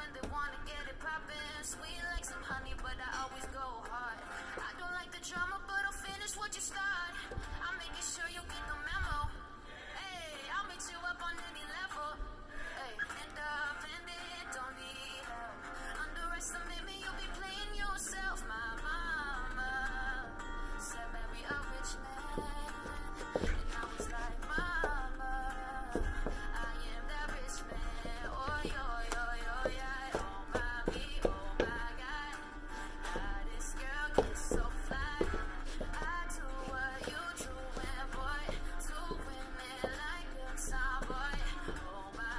when they wanna get it poppin'. Sweet like some honey, but I always go hard. I don't like the drama, but I'll finish what you start. I'm making sure you get the memo. Hey, I'll meet you up on any level. Hey, independent, don't need help. Underestimate me, you'll be playing yourself. My mama said marry a rich man, and I was like, mama, I am that rich man. Oh, yo, yo, yo, yeah. Oh, mommy, oh, my God. This girl gets so fly. I do what you do, and boy, two women like a tomboy. Oh, my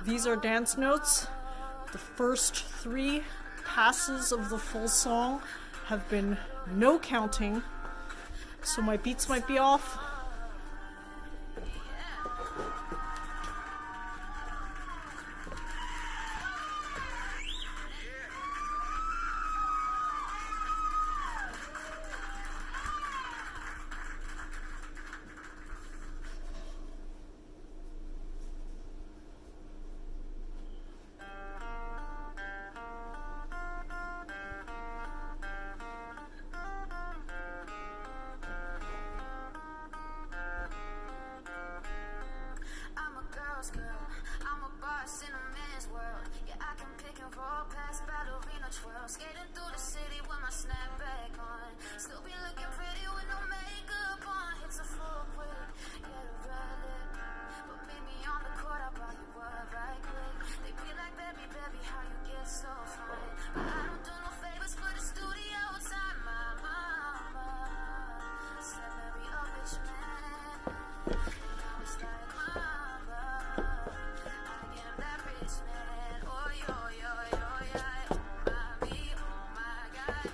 These are dance notes. The first 3 passes of the full song have been no counting, so my beats might be off. Girl, I'm a boss in a man's world. Yeah, I can pick and roll past ballerina twirl. Skating through the city with my snapback on. Still be looking pretty with no makeup on. Hits a full quick, get a red lip. But meet me on the court, I'll buy you up right quick. They be like, baby, baby, how you get so fine? But I don't do no favors for the studio time. My mama said marry a rich man. Now it's like, mama, I am that rich man. Oh, yo, yo, yo, yeah. Oh, mommy, oh, my God.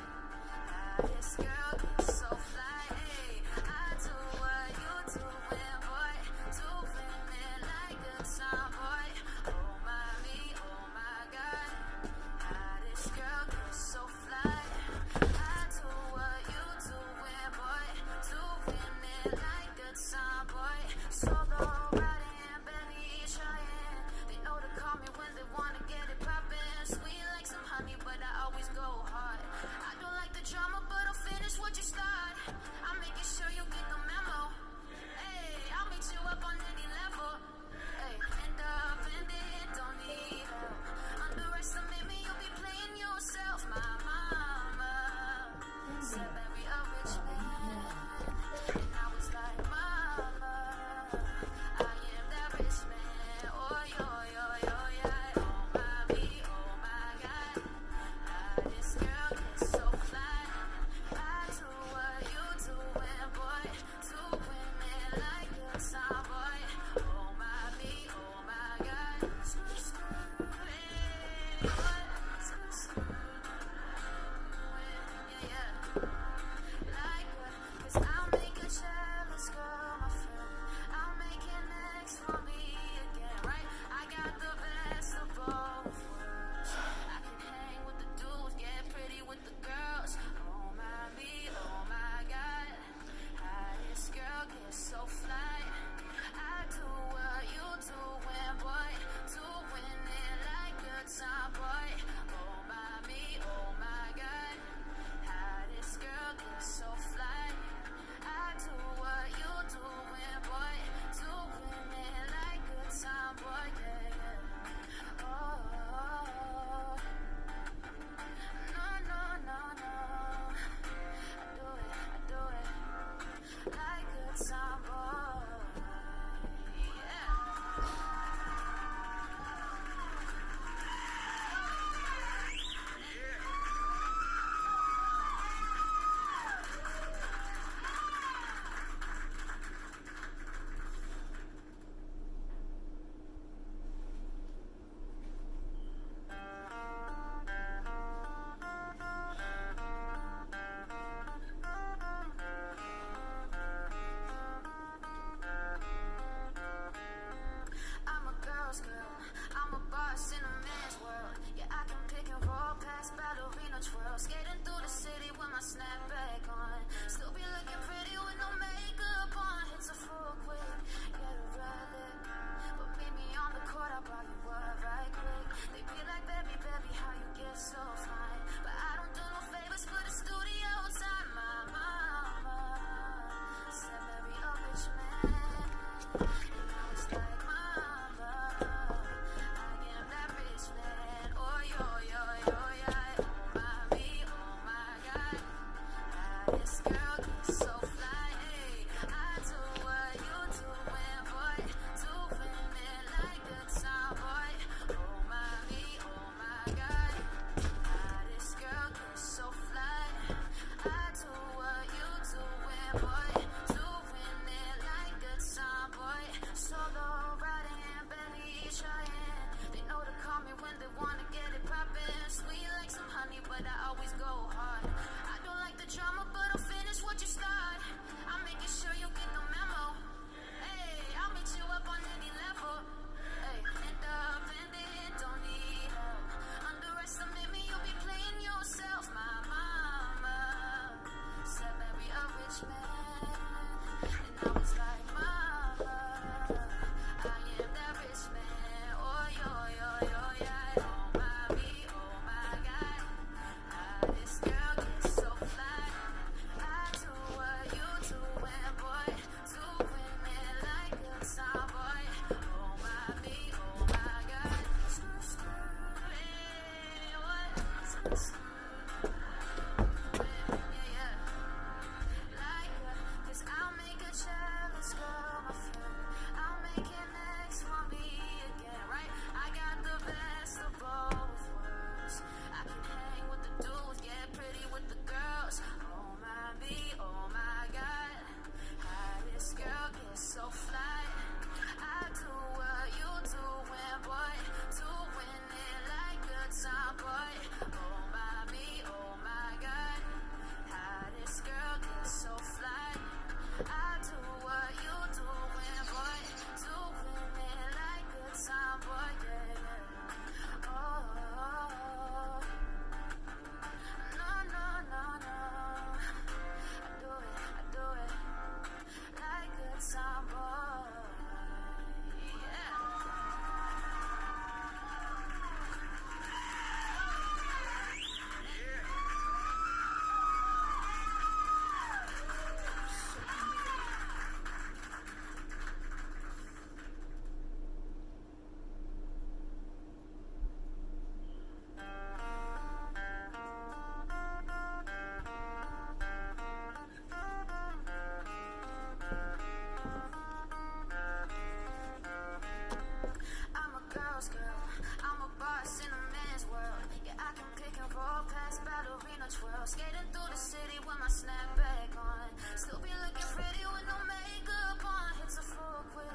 a twirl, skating through the city with my snapback on. Still be looking pretty with no makeup on. Hits a full quick,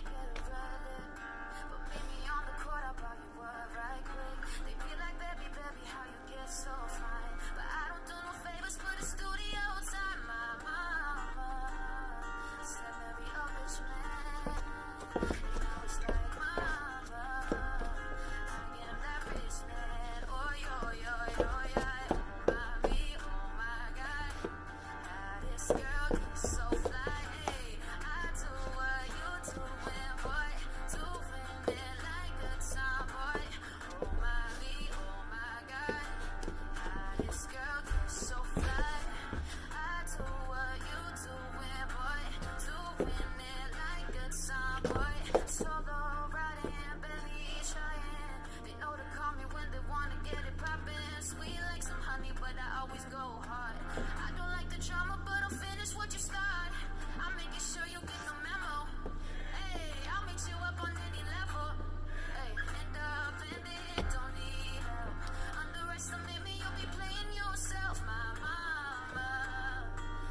get a red lip. But meet me on the court, I'll buy you up right quick. They be like, baby, baby, how you get so fine? But I don't do no favors for the studio time. My mama said marry a rich man. And I was like, mama, I am that rich man. Oh, yo, yo, yo, yeah. Oh, mommy, oh, my God. How this girl gets so fly. Hey, I do what you doing, boy. Doing it like a tomboy. Oh, mommy, oh, my God. How this girl gets so fly. I do what you doing, boy. Doing it like a tomboy. Solo riding, barely trying. They know to call me when they wanna get it poppin'. Sweet like some honey, but I always go hard. I don't like the drama, but I'll finish what you start. I'm making sure you get the memo. Hey, I'll meet you up on any level. Hey, independent, don't need help. Underestimate me, you'll be playing yourself. My mama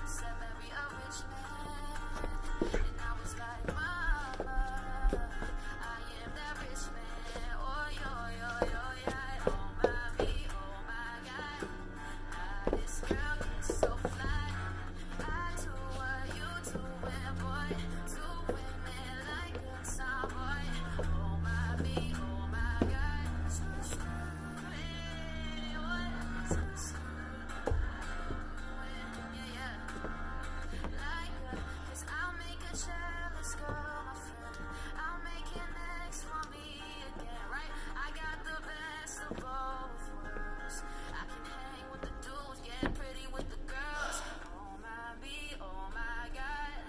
said marry a rich man. And I was like, mama, I am that rich man. Oh, yo, yo, yo, yeah. Oh, mommy, oh, my God. How this girl gets so fly. I do what you doing, boy. Doing it like a tomboy. Oh, mommy, oh, my God. Hey, what? Yeah, yeah. Like a, 'cause I'll make a jealous girl my friend. I'll make an ex for me again, right? I got the best of both worlds. I can hang with the dudes, get pretty with the girls. Oh my God,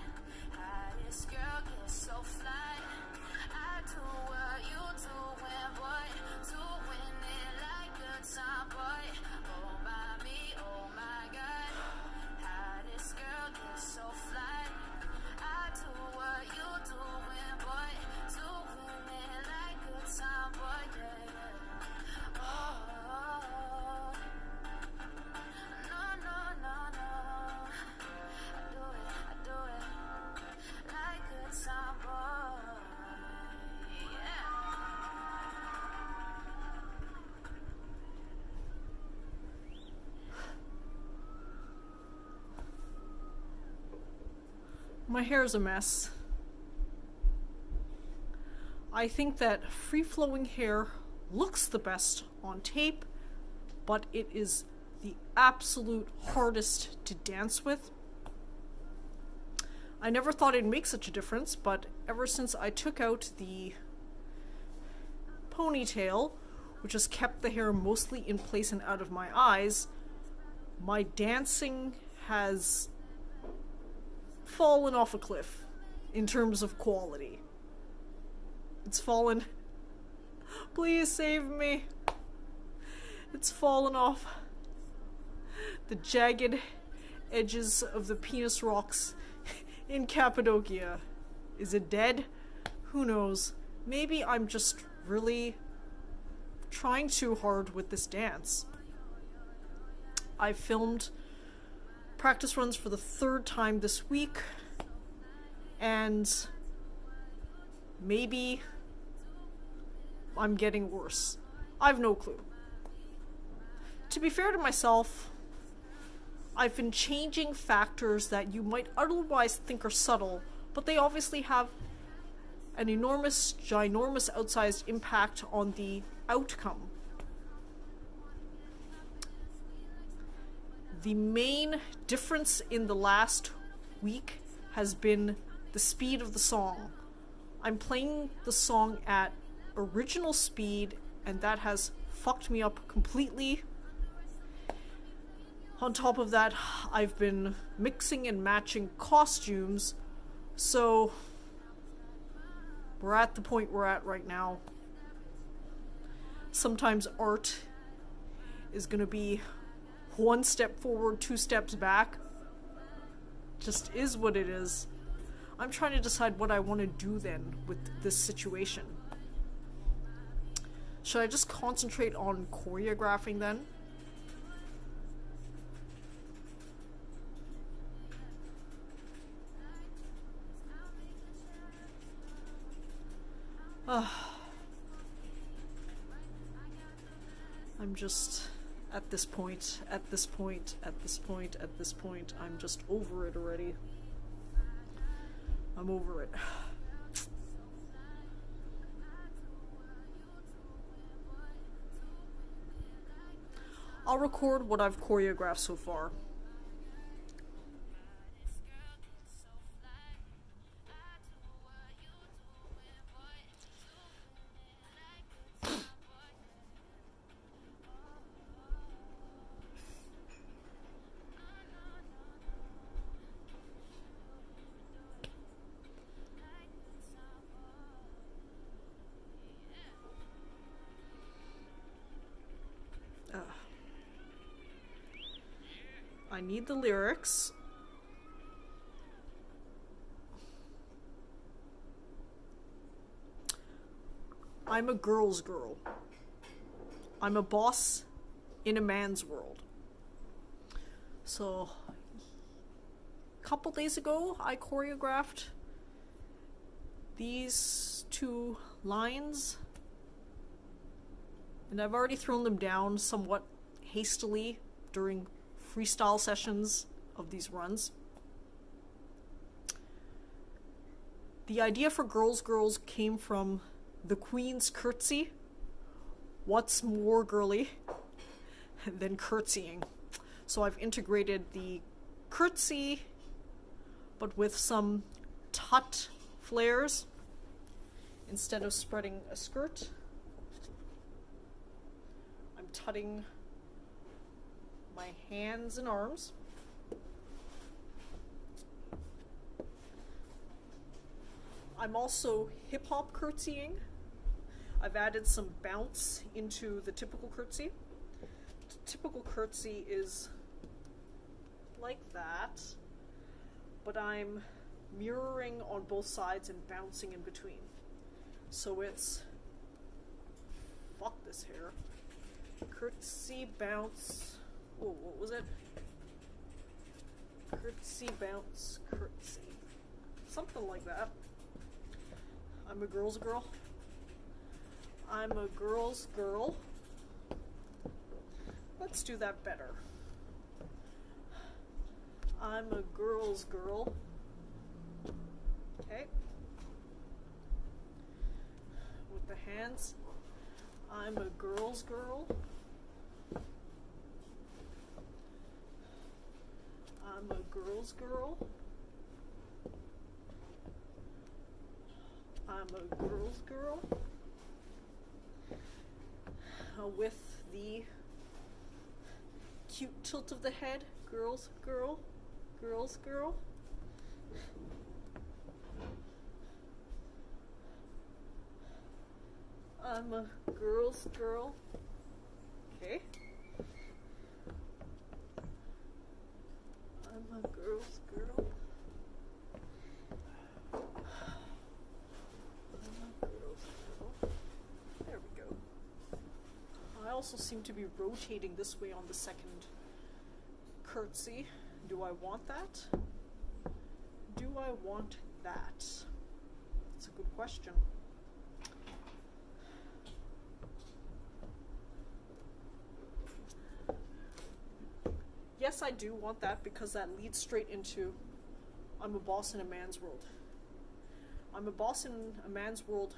how this girl gets so fly. I do what you doing, boy. Doing it like a tomboy. Oh my God, how this girl gets so fly. I do what you doing, boy. Doing it like a tomboy, yeah, yeah. Oh, no, no, no, no. I do it like a tomboy, yeah. My hair's a mess. I think that free-flowing hair looks the best on tape, but it is the absolute hardest to dance with. I never thought it'd make such a difference, but ever since I took out the ponytail, which has kept the hair mostly in place and out of my eyes, my dancing has fallen off a cliff in terms of quality. It's fallen. Please save me. It's fallen off. The jagged edges of the penis rocks in Cappadocia. Is it dead? Who knows? Maybe I'm just really trying too hard with this dance. I filmed practice runs for the 3rd time this week, and maybe I'm getting worse. I've no clue. To be fair to myself, I've been changing factors that you might otherwise think are subtle, but they obviously have an enormous, ginormous, outsized impact on the outcome. The main difference in the last week has been the speed of the song. I'm playing the song at original speed, and that has fucked me up completely. On top of that, I've been mixing and matching costumes, so we're at the point we're at right now. Sometimes art is gonna be 1 step forward, 2 steps back. Just is what it is. I'm trying to decide what I want to do then with this situation. Should I just concentrate on choreographing then? I'm just at this point, I'm just over it already. I'm over it. I'll record what I've choreographed so far. I need the lyrics. I'm a girl's girl. I'm a boss in a man's world. So, a couple days ago, I choreographed these two lines, and I've already thrown them down somewhat hastily during freestyle sessions of these runs. The idea for Girls Girls came from the Queen's curtsy. What's more girly than curtsying? So I've integrated the curtsy, but with some tut flares. Instead of spreading a skirt, I'm tutting my hands and arms. I'm also hip-hop curtsying. I've added some bounce into the typical curtsy. The typical curtsy is like that, but I'm mirroring on both sides and bouncing in between. So it's, fuck this hair, curtsy, bounce, oh, what was it? Curtsy, bounce, curtsy. Something like that. I'm a girl's girl. I'm a girl's girl. Let's do that better. I'm a girl's girl. Okay. With the hands. I'm a girl's girl. I'm a girl's girl. I'm a girl's girl. With the cute tilt of the head. Girl's girl. Girl's girl. I'm a girl's girl. Okay. I'm a girl's girl. I'm a girl's girl. There we go. I also seem to be rotating this way on the second curtsy. Do I want that? Do I want that? That's a good question. Yes, I do want that because that leads straight into I'm a boss in a man's world. I'm a boss in a man's world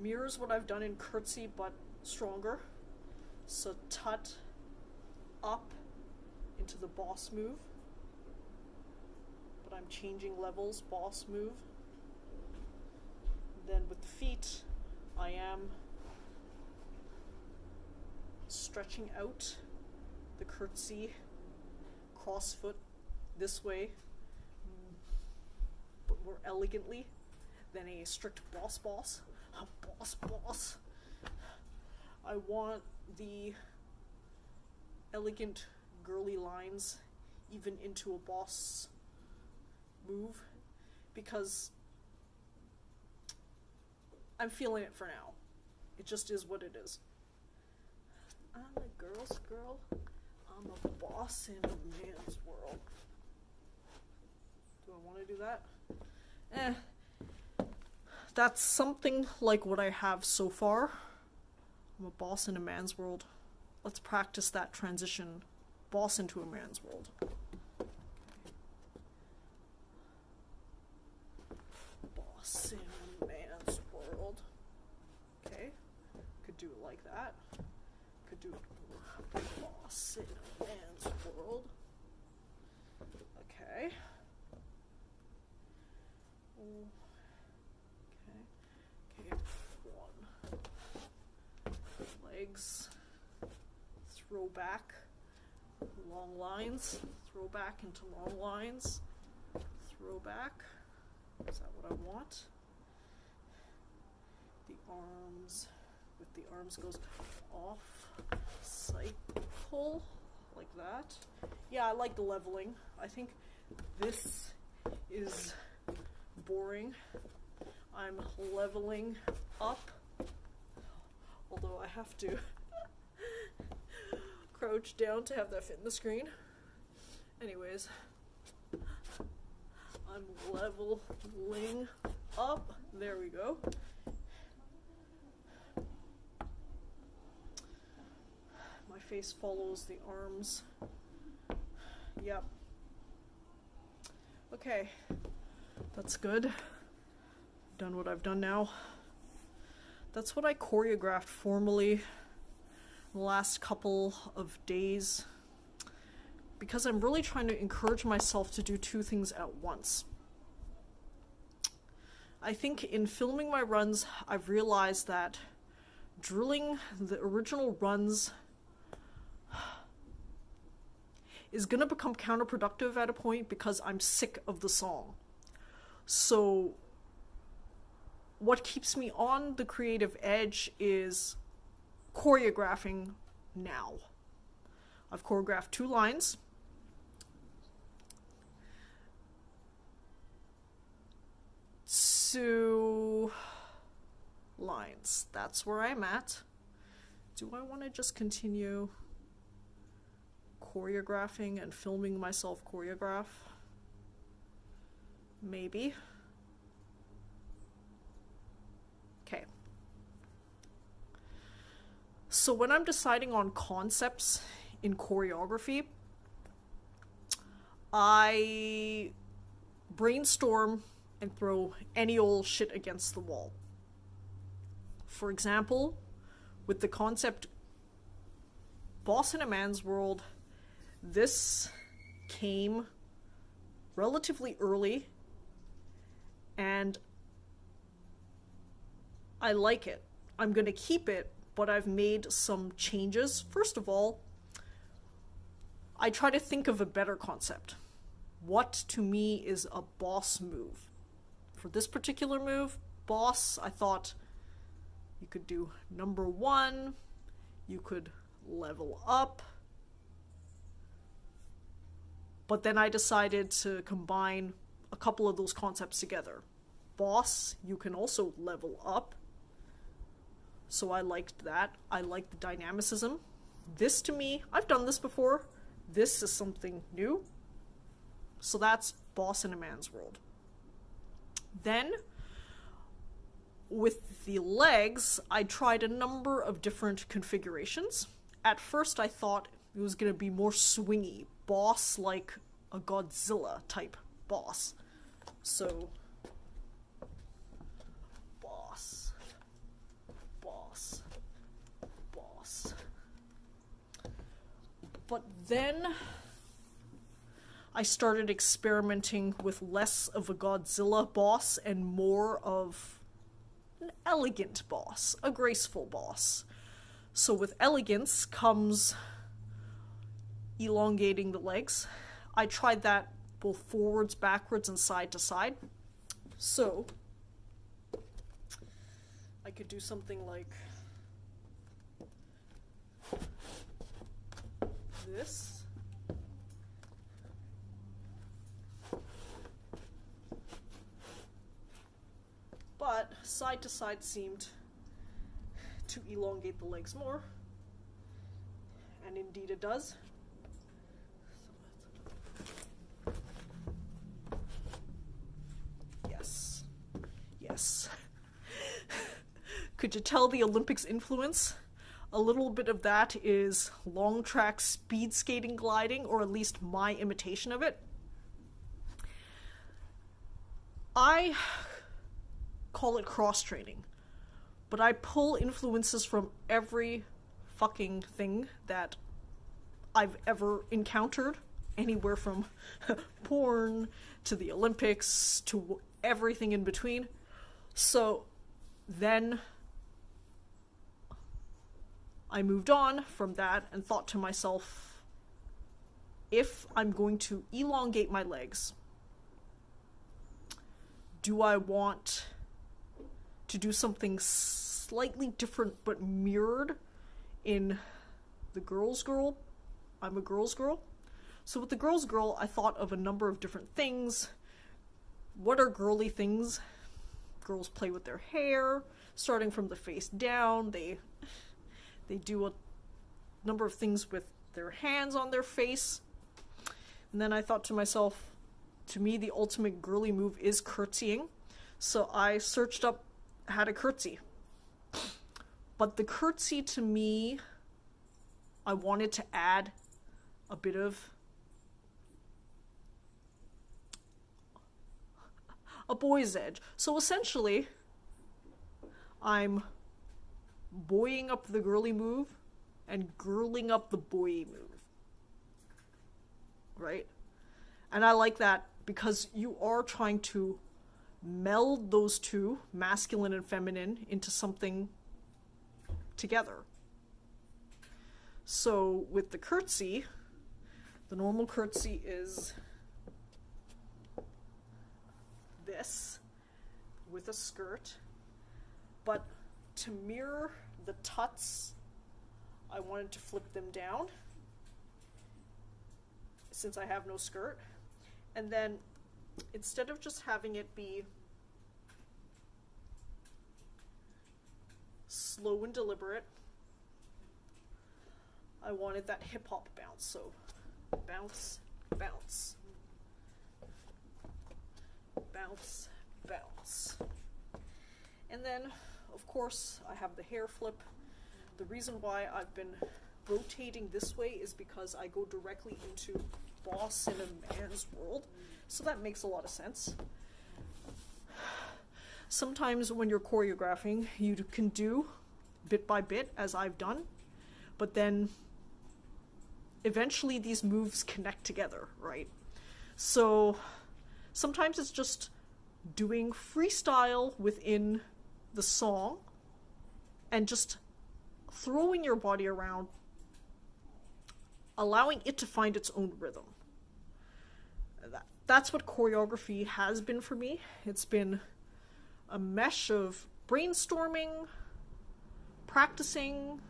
mirrors what I've done in curtsy but stronger. So tut up into the boss move. But I'm changing levels, boss move. Then with the feet, I am stretching out the curtsy, cross foot this way, but more elegantly than a strict boss boss. A boss boss. I want the elegant girly lines even into a boss move because I'm feeling it for now. It just is what it is. I'm a girl's girl. I'm a boss in a man's world. Do I want to do that? that's something like what I have so far. I'm a boss in a man's world. Let's practice that transition. Boss into a man's world. Boss in a man's world. Okay. Could do it like that. Could do it. Boss in a man's world. Okay. Okay. One. Legs. Throw back. Long lines. Throw back into long lines. Throw back. Is that what I want? The arms. With the arms goes off. Cycle. Like that. Yeah, I like the leveling. I think this is boring. I'm leveling up. Although I have to crouch down to have that fit in the screen. Anyways, I'm leveling up. There we go. My face follows the arms. Yep. Okay. That's good. Done what I've done now. That's what I choreographed formally the last couple of days, because I'm really trying to encourage myself to do two things at once. I think in filming my runs, I've realized that drilling the original runs is going to become counterproductive at a point because I'm sick of the song. So what keeps me on the creative edge is choreographing now. I've choreographed 2 lines. Two lines. That's where I'm at. Do I want to just continue choreographing and filming myself choreograph? Maybe. Okay. So when I'm deciding on concepts in choreography, I brainstorm and throw any old shit against the wall. For example, with the concept Boss in a Man's World, this came relatively early, and I like it. I'm going to keep it, but I've made some changes. First of all, I try to think of a better concept. What to me is a boss move? For this particular move, boss, I thought you could do number 1, you could level up, but then I decided to combine a couple of those concepts together. Boss, you can also level up, so I liked that. I liked the dynamicism. This to me, I've done this before. This is something new. So that's Boss in a Man's World. Then, with the legs, I tried a number of different configurations. At first I thought it was going to be more swingy, boss like a Godzilla type boss. So, boss, boss, boss. But then I started experimenting with less of a Godzilla boss and more of an elegant boss, a graceful boss. So with elegance comes elongating the legs. I tried that both forwards, backwards, and side to side. So I could do something like this. But side to side seemed to elongate the legs more, and indeed it does. Yes, yes. Could you tell the Olympics influence? A little bit of that is long track speed skating gliding, or at least my imitation of it. I call it cross-training, but I pull influences from every fucking thing that I've ever encountered, anywhere from porn to the Olympics to everything in between. So then I moved on from that and thought to myself, if I'm going to elongate my legs, do I want to do something slightly different but mirrored in the girl's girl? I'm a girl's girl. So with the girl's girl, I thought of a number of different things. What are girly things? Girls play with their hair, starting from the face down. They do a number of things with their hands on their face. And then I thought to myself, to me, the ultimate girly move is curtsying. So I searched up how to curtsy. But the curtsy, to me, I wanted to add a bit of a boy's edge. So essentially, I'm boying up the girly move and girling up the boy move. Right? And I like that because you are trying to meld those two, masculine and feminine, into something together. So with the curtsy, the normal curtsy is this with a skirt, but to mirror the tuts, I wanted to flip them down since I have no skirt. And then instead of just having it be slow and deliberate, I wanted that hip hop bounce. So bounce, bounce, bounce, bounce. And then, of course, I have the hair flip. The reason why I've been rotating this way is because I go directly into boss in a man's world. So that makes a lot of sense. Sometimes when you're choreographing, you can do bit by bit, as I've done, but then eventually these moves connect together, right? So sometimes it's just doing freestyle within the song and just throwing your body around, allowing it to find its own rhythm. That's what choreography has been for me. It's been a mesh of brainstorming, practicing,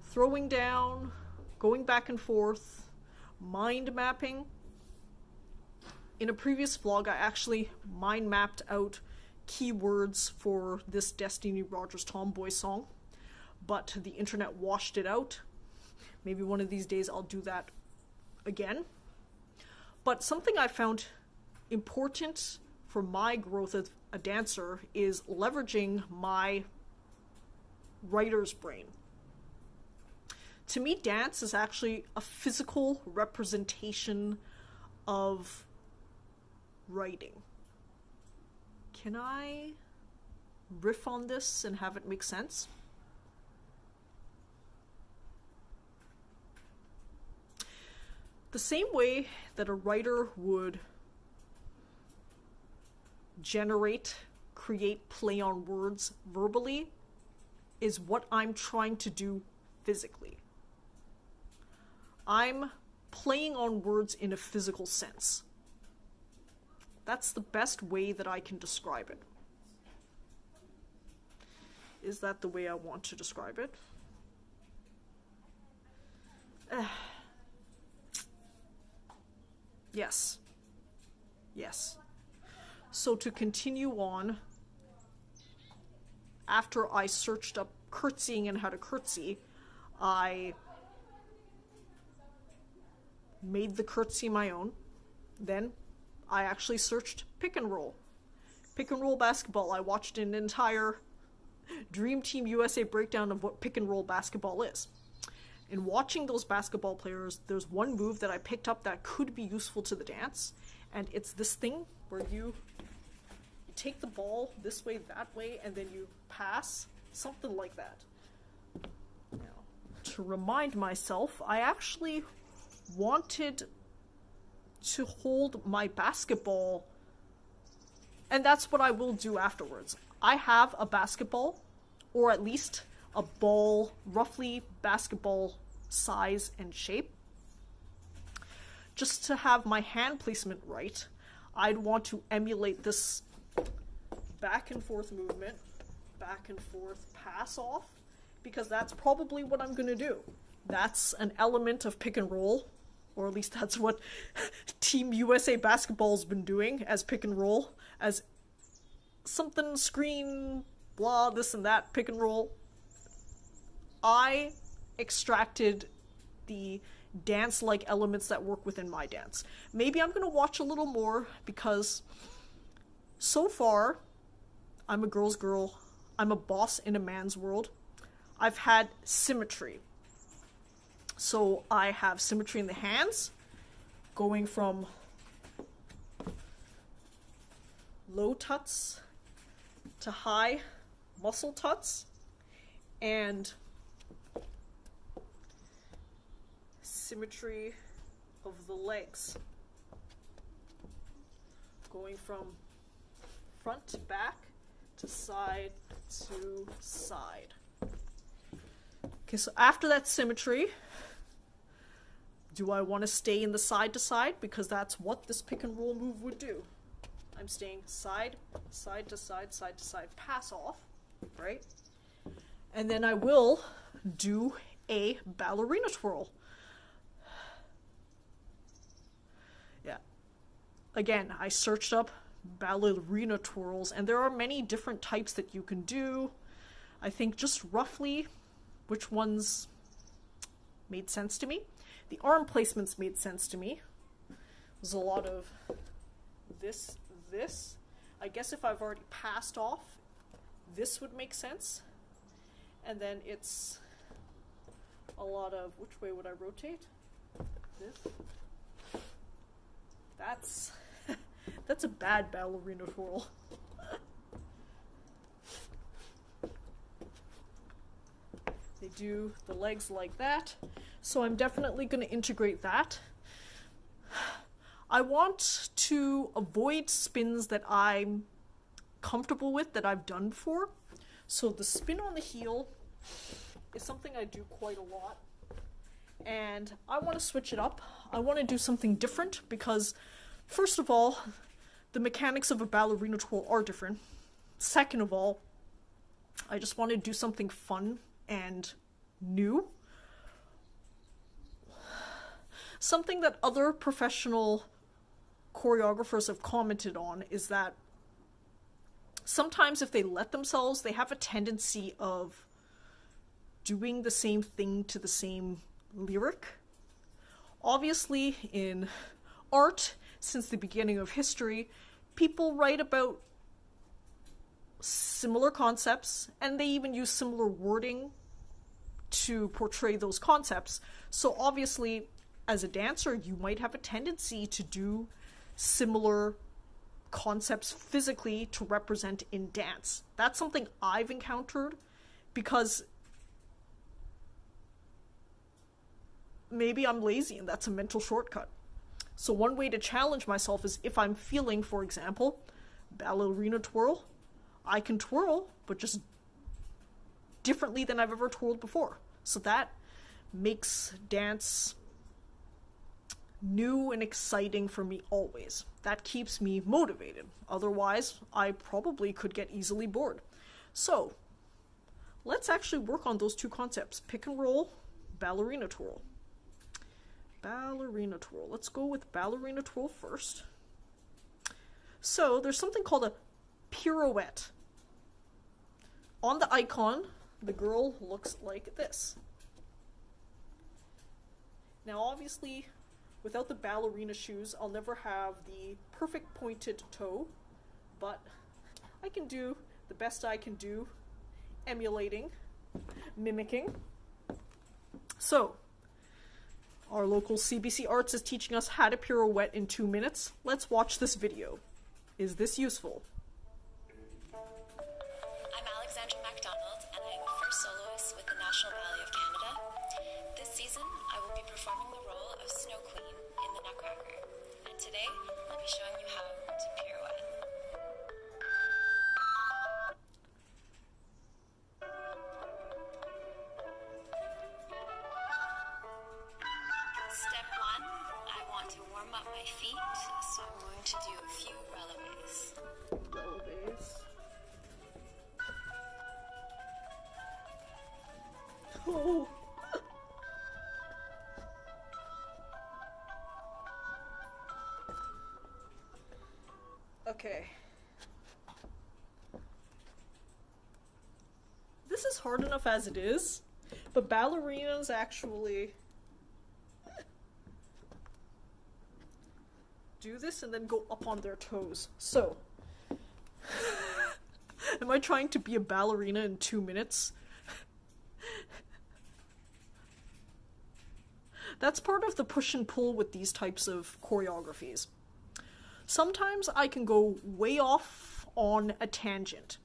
throwing down, going back and forth, mind mapping. In a previous vlog, I actually mind mapped out keywords for this Destiny Rogers Tomboy song, but the internet washed it out. Maybe one of these days I'll do that again. But something I found important for my growth as a dancer is leveraging my writer's brain. To me, dance is actually a physical representation of writing. Can I riff on this and have it make sense? The same way that a writer would create play on words verbally is what I'm trying to do physically. I'm playing on words in a physical sense. That's the best way that I can describe it. Is that the way I want to describe it? Yes. Yes. So to continue on, after I searched up curtsying and how to curtsy, I made the curtsy my own. Then I actually searched pick and roll. Pick and roll basketball. I watched an entire Dream Team USA breakdown of what pick and roll basketball is. In watching those basketball players, there's one move that I picked up that could be useful to the dance, and it's this thing where you take the ball this way, that way, and then you pass, something like that. Now, to remind myself, I actually wanted to hold my basketball, and that's what I will do afterwards. I have a basketball, or at least a ball, roughly basketball size and shape. Just to have my hand placement right, I'd want to emulate this back and forth movement, back and forth pass off, because that's probably what I'm going to do. That's an element of pick and roll, or at least that's what Team USA basketball's been doing as pick and roll, as something, screen, blah, this and that, pick and roll. I extracted the dance-like elements that work within my dance. Maybe I'm going to watch a little more, because so far, I'm a girl's girl. I'm a boss in a man's world. I've had symmetry. So I have symmetry in the hands, going from low tuts to high muscle tuts, and symmetry of the legs, going from front to back to side to side. Okay, so after that symmetry, do I want to stay in the side to side? Because that's what this pick and roll move would do. I'm staying side, side to side, side to side, pass off, right? And then I will do a ballerina twirl. Yeah. Again, I searched up ballerina twirls, and there are many different types that you can do. I think just roughly which ones made sense to me. The arm placements made sense to me. There's a lot of this. I guess if I've already passed off, this would make sense. And then it's a lot of, which way would I rotate? This. That's a bad ballerina twirl. They do the legs like that. So I'm definitely going to integrate that. I want to avoid spins that I'm comfortable with, that I've done before. So the spin on the heel is something I do quite a lot. And I want to switch it up. I want to do something different because, first of all, the mechanics of a ballerina twirl are different. Second of all, I just want to do something fun and new. Something that other professional choreographers have commented on is that sometimes if they let themselves, they have a tendency of doing the same thing to the same lyric. Obviously, in art, since the beginning of history, people write about similar concepts, and they even use similar wording to portray those concepts. So obviously, as a dancer, you might have a tendency to do similar concepts physically to represent in dance. That's something I've encountered because maybe I'm lazy and that's a mental shortcut. So one way to challenge myself is if I'm feeling, for example, ballerina twirl, I can twirl, but just differently than I've ever twirled before. So that makes dance new and exciting for me always. That keeps me motivated. Otherwise, I probably could get easily bored. So, let's actually work on those two concepts. Pick and roll, ballerina twirl. Ballerina twirl. Let's go with ballerina twirl first. So, there's something called a pirouette. On the icon, the girl looks like this. Now, obviously, without the ballerina shoes, I'll never have the perfect pointed toe, but I can do the best I can do emulating, mimicking. So, our local CBC Arts is teaching us how to pirouette in 2 minutes. Let's watch this video. Is this useful? I'm Alexandra MacDonald, and I'm a first soloist with the National Ballet of Canada. This season, I will be performing the role of Snow Queen in The Nutcracker, and today, I'll be showing you how to pirouette. Step 1, I want to warm up my feet, so I'm going to do a few relevés. Relevés. Oh. Okay. This is hard enough as it is, but ballerinas actually do this and then go up on their toes. So, am I trying to be a ballerina in 2 minutes? That's part of the push and pull with these types of choreographies. Sometimes I can go way off on a tangent,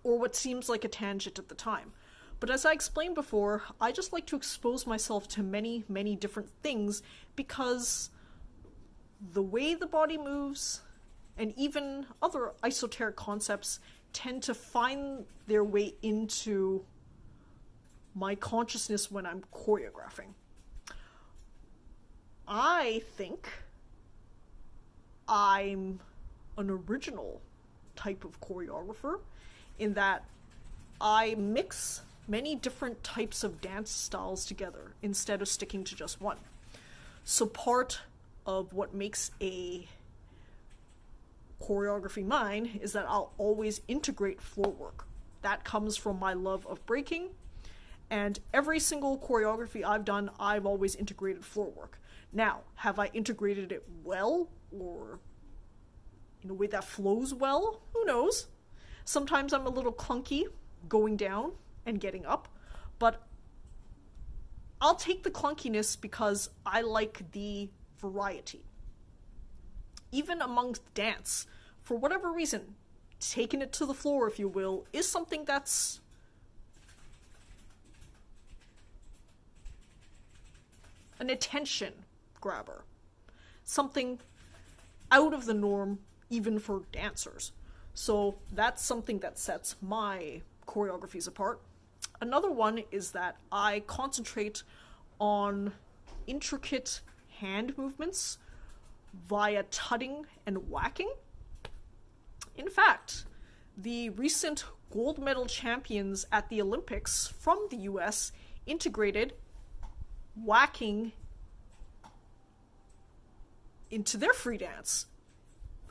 or what seems like a tangent at the time. But as I explained before, I just like to expose myself to many, many different things because the way the body moves, and even other esoteric concepts, tend to find their way into my consciousness when I'm choreographing. I think I'm an original type of choreographer in that I mix many different types of dance styles together instead of sticking to just one. So part of what makes a choreography mine is that I'll always integrate floor work. That comes from my love of breaking, and every single choreography I've done, I've always integrated floor work. Now, have I integrated it well, or in a way that flows well? Who knows? Sometimes I'm a little clunky going down and getting up, but I'll take the clunkiness because I like the variety. Even amongst dance, for whatever reason, taking it to the floor, if you will, is something that's an attention grabber. Something out of the norm, even for dancers. So that's something that sets my choreographies apart. Another one is that I concentrate on intricate hand movements via tutting and whacking. In fact, the recent gold medal champions at the Olympics from the US integrated whacking into their free dance.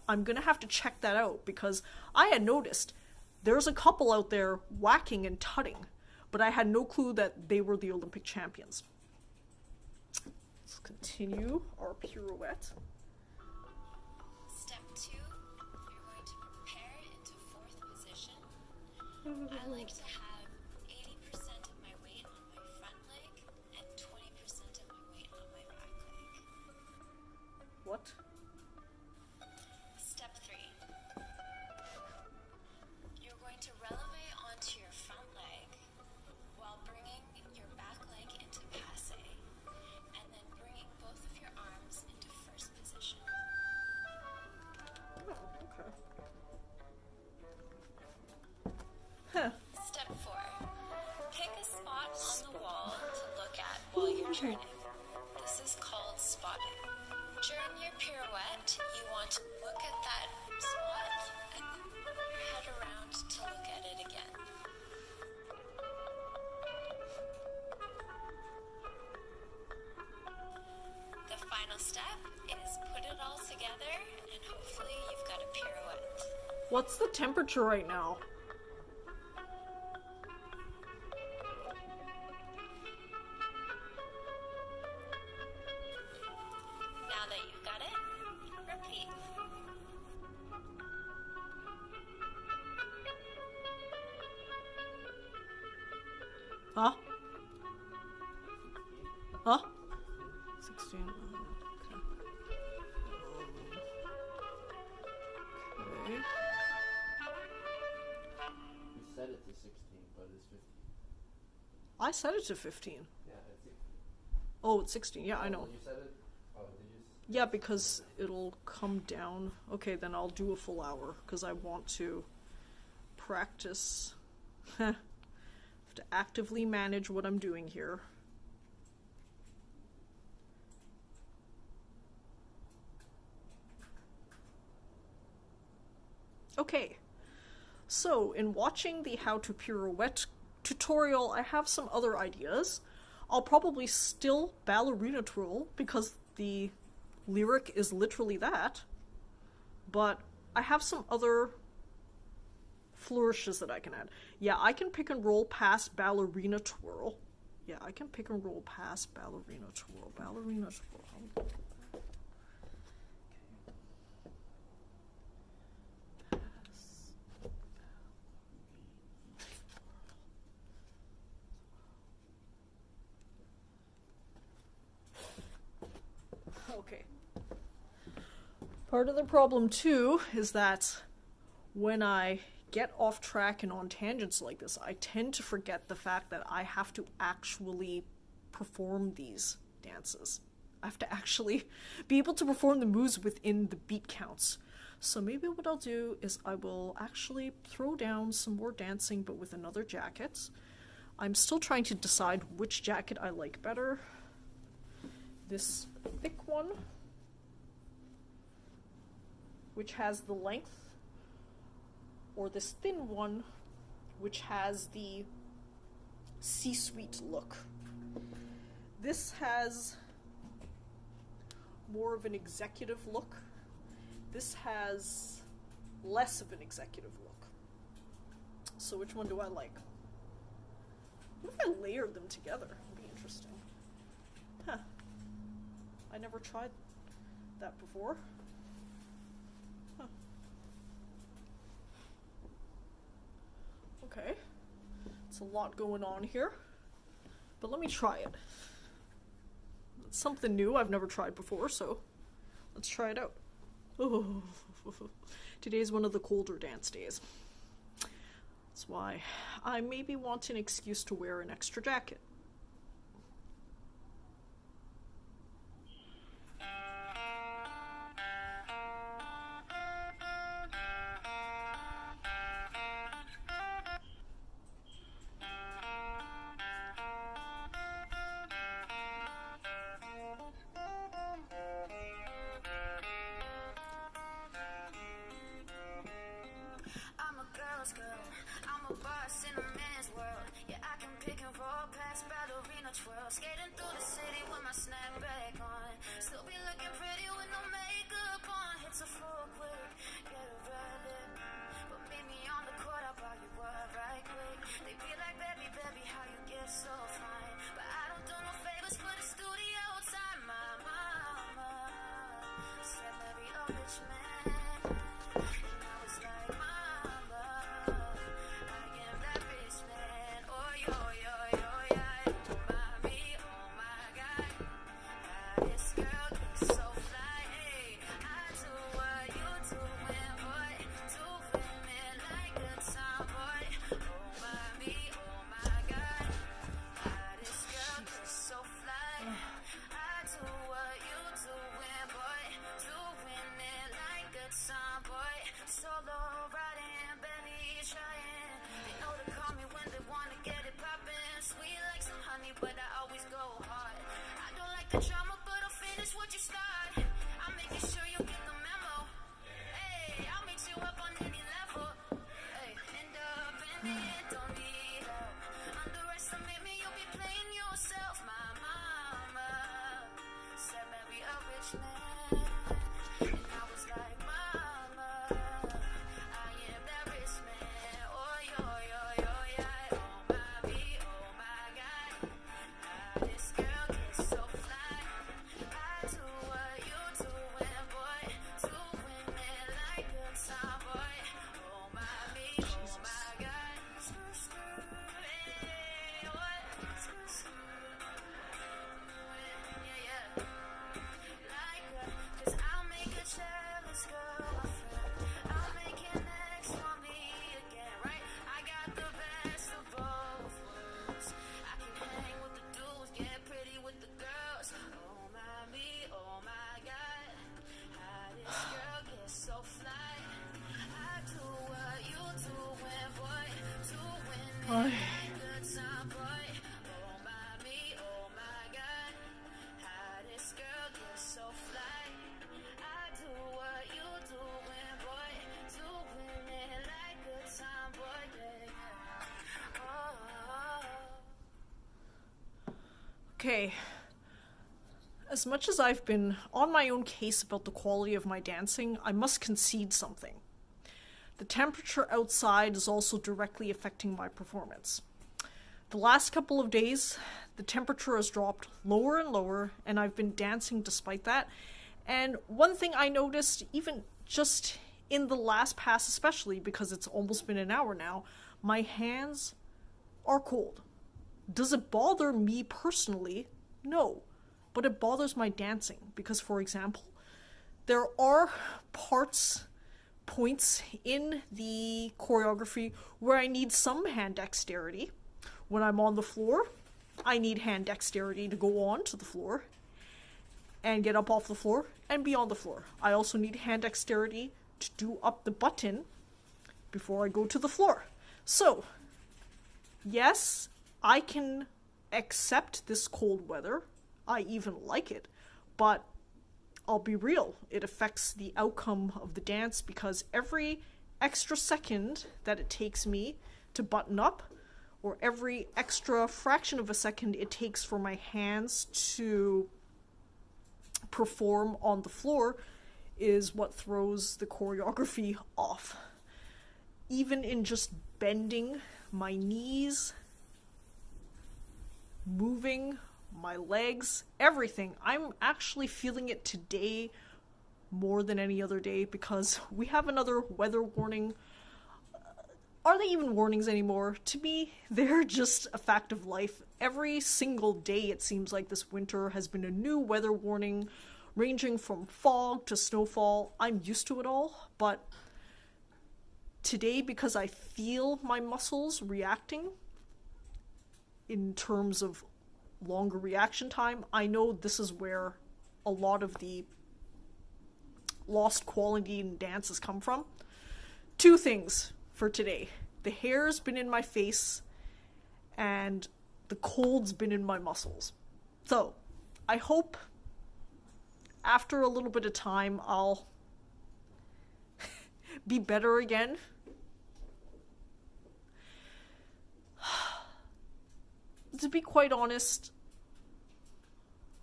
I'm gonna have to check that out because I had noticed there's a couple out there whacking and tutting, but I had no clue that they were the Olympic champions. Let's continue our pirouette. Step 2, you're going to prepare into fourth position. I like to have 80% of my weight on my front leg and 20% of my weight on my back leg. What? Step 3, you're going to releve onto your front leg while bringing your back leg into passe, and then bringing both of your arms into first position. Oh, okay. Huh. Step 4, pick a spot on the wall to look at while you're turning. This is called spotting. During your pirouette, you want to look at that spot and then turn your head around to look at it again. The final step is put it all together and hopefully you've got a pirouette. What's the temperature right now? Now that you've got it, repeat. Huh? Huh? 16. Okay. Okay. You set it to 16, but it's 15. I set it to 15. Yeah, it's 16. Oh, it's 16. Yeah, I know. You said it? Oh, did you? Yeah, because it'll come down. Okay, then I'll do a full hour, because I want to practice. I have to actively manage what I'm doing here. Okay, so in watching the how to pirouette tutorial, I have some other ideas. I'll probably still ballerina twirl because the lyric is literally that, but I have some other flourishes that I can add. Yeah, I can pick and roll past ballerina twirl. Yeah, I can pick and roll past ballerina twirl. Ballerina twirl. Okay. Part of the problem too is that when I get off track and on tangents like this, I tend to forget the fact that I have to actually perform these dances. I have to actually be able to perform the moves within the beat counts. So maybe what I'll do is I will actually throw down some more dancing but with another jacket. I'm still trying to decide which jacket I like better. This thick one, which has the length, or this thin one, which has the C-suite look. This has more of an executive look. This has less of an executive look. So which one do I like? What if I layered them together? It'd be interesting. Huh. I never tried that before. Huh. Okay. It's a lot going on here. But let me try it. It's something new I've never tried before, so let's try it out. Oh. Today's one of the colder dance days. That's why I maybe want an excuse to wear an extra jacket. Skating through the city with my snapback on. Still be looking pretty with no makeup on. Hits a full quick, get a red lip. But meet me on the court, I'll buy you up right quick. They be like, baby, baby, how you get so fine? But I don't do no favors for the studio time. My mama said marry a rich man. And I was like, mama, I am that rich man. Oh, yo, yo, yo, yeah. But I always go hard. I don't like the drama, but I'll finish what you start. I'm making sure you get the memo. Hey, I'll meet you up on any level. Hey, independent, don't need help. Underestimate me, you'll be playing yourself. My mama said marry a rich man. And I was like, mama, I am that rich man. Oh, yo, yo, yo, yeah. Oh, mommy, oh, my God. This girl gets so fly. I do what you doing, boy. Ay. Good time, boy. Oh my me, oh my God. How this girl gets so fly. I do what you doing, boy. Doing it like good time, boy. Yeah, yeah. Oh. Okay. As much as I've been on my own case about the quality of my dancing, I must concede something. The temperature outside is also directly affecting my performance. The last couple of days, the temperature has dropped lower and lower, and I've been dancing despite that. And one thing I noticed, even just in the last pass especially, because it's almost been an hour now, my hands are cold. Does it bother me personally? No. But it bothers my dancing because, for example, there are points in the choreography where I need some hand dexterity. When I'm on the floor, I need hand dexterity to go on to the floor and get up off the floor and be on the floor. I also need hand dexterity to do up the button before I go to the floor. So, yes, I can accept this cold weather. I even like it, but I'll be real, it affects the outcome of the dance because every extra second that it takes me to button up, or every extra fraction of a second it takes for my hands to perform on the floor, is what throws the choreography off. Even in just bending my knees, moving my legs, everything. I'm actually feeling it today more than any other day because we have another weather warning. Are they even warnings anymore? To me, they're just a fact of life. Every single day it seems like this winter has been a new weather warning, ranging from fog to snowfall. I'm used to it all, but today, because I feel my muscles reacting in terms of longer reaction time, I know this is where a lot of the lost quality in dance has come from. Two things for today. The hair's been in my face and the cold's been in my muscles. So, I hope after a little bit of time I'll be better again. To be quite honest,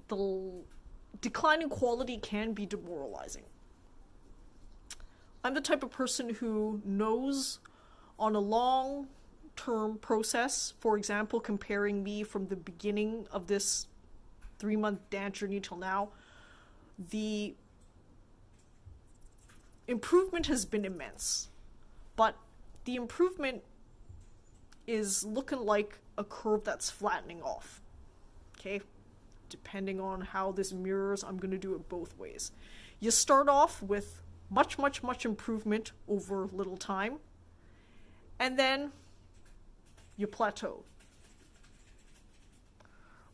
the decline in quality can be demoralizing. I'm the type of person who knows on a long-term process, for example, comparing me from the beginning of this 3-month dance journey till now, the improvement has been immense. But the improvement is looking like a curve that's flattening off. Okay? Depending on how this mirrors, I'm going to do it both ways. You start off with much improvement over little time, and then you plateau.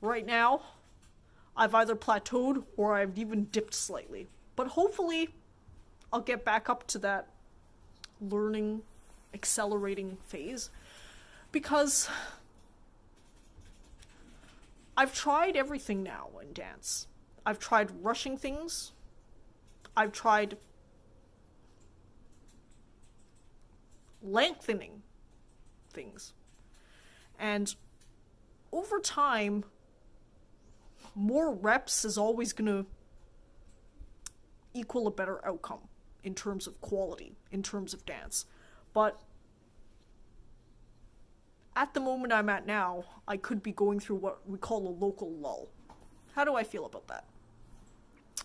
Right now, I've either plateaued or I've even dipped slightly. But hopefully, I'll get back up to that learning, accelerating phase. Because I've tried everything now in dance. I've tried rushing things. I've tried lengthening things. And over time, more reps is always going to equal a better outcome in terms of quality, in terms of dance. But at the moment I'm at now, I could be going through what we call a local lull. How do I feel about that?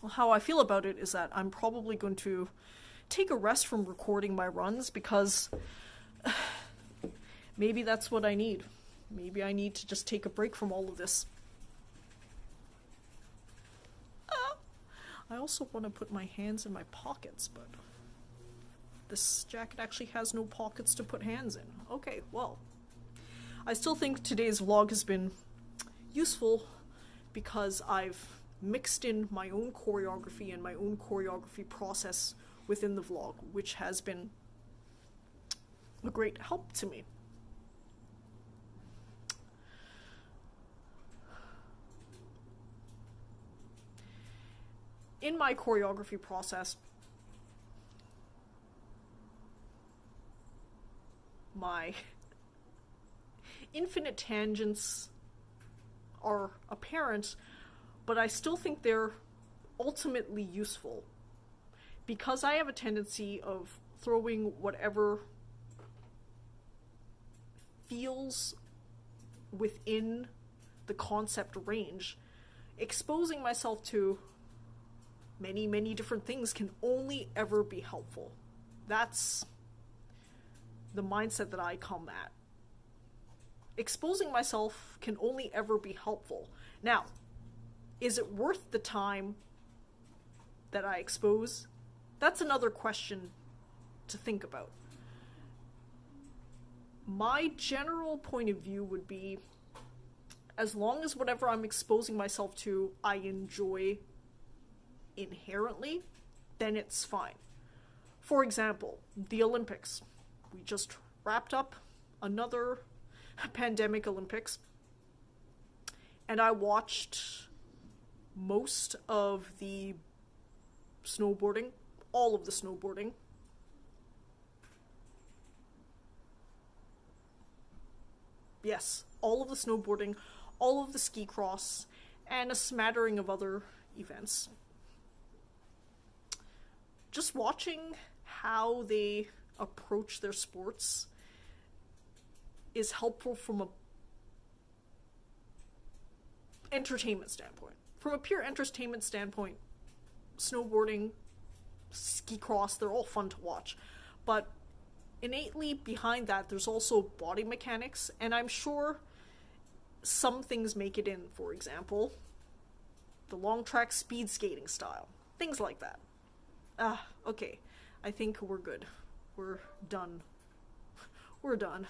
Well, how I feel about it is that I'm probably going to take a rest from recording my runs because maybe that's what I need. Maybe I need to just take a break from all of this. I also want to put my hands in my pockets, but this jacket actually has no pockets to put hands in. Okay, well, I still think today's vlog has been useful because I've mixed in my own choreography and my own choreography process within the vlog, which has been a great help to me. in my choreography process, my infinite tangents are apparent, but I still think they're ultimately useful, because I have a tendency of throwing whatever feels within the concept range. Exposing myself to many, many different things can only ever be helpful. That's the mindset that I come at. Exposing myself can only ever be helpful. Now, is it worth the time that I expose? That's another question to think about. My general point of view would be, as long as whatever I'm exposing myself to I enjoy inherently, then it's fine. For example, the Olympics. We just wrapped up another pandemic Olympics, and I watched most of the snowboarding, all of the snowboarding. Yes, all of the snowboarding, all of the ski cross, and a smattering of other events. Just watching how they approach their sports is helpful from a entertainment standpoint. From a pure entertainment standpoint, snowboarding, ski cross, they're all fun to watch. But innately behind that, there's also body mechanics, and I'm sure some things make it in. For example, the long track speed skating style. Things like that. Okay. I think we're good. We're done. We're done.